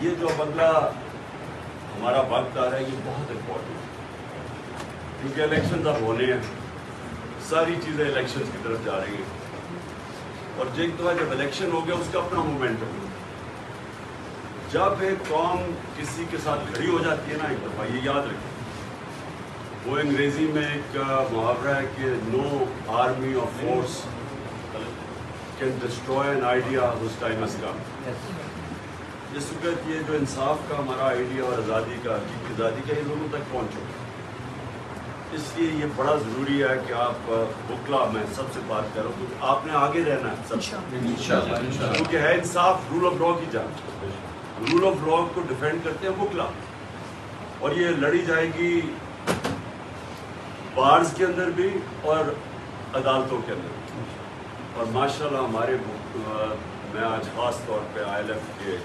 یہ جو اب اگلا ہمارا وقت آ رہا ہے یہ بہت امپورٹنٹ ہے، کیونکہ الیکشنز اب ہونے ہیں، ساری چیزیں الیکشنز کی طرف جا رہی ہیں، اور ایک دفعہ جب الیکشن ہو گیا اس کا اپنا مومنٹم ہے۔ جب ایک قوم کسی کے ساتھ کھڑی ہو جاتی ہے نا ایک دفعہ، یہ یاد رکھیں، وہ انگریزی میں ایک محاورہ ہے کہ no army of force can destroy an idea whose time has come۔ اس وقت یہ جو انصاف کا ہمارا آئیڈیا اور آزادی کا، حقیقی آزادی کا، یہ لوگوں تک پہنچو، اس لیے یہ بڑا ضروری ہے کہ آپ وکلا، میں سب سے بات کر رہا ہوں کیونکہ آپ نے آگے رہنا ہے سب سے، کیونکہ ہے انصاف رول آف لا کی جان، رول آف لا کو ڈیفینڈ کرتے ہیں وکلا، اور یہ لڑی جائے گی بارز کے اندر بھی اور عدالتوں کے اندر بھی، اور ماشاءاللہ ہمارے میں آج خاص طور پہ ILF کے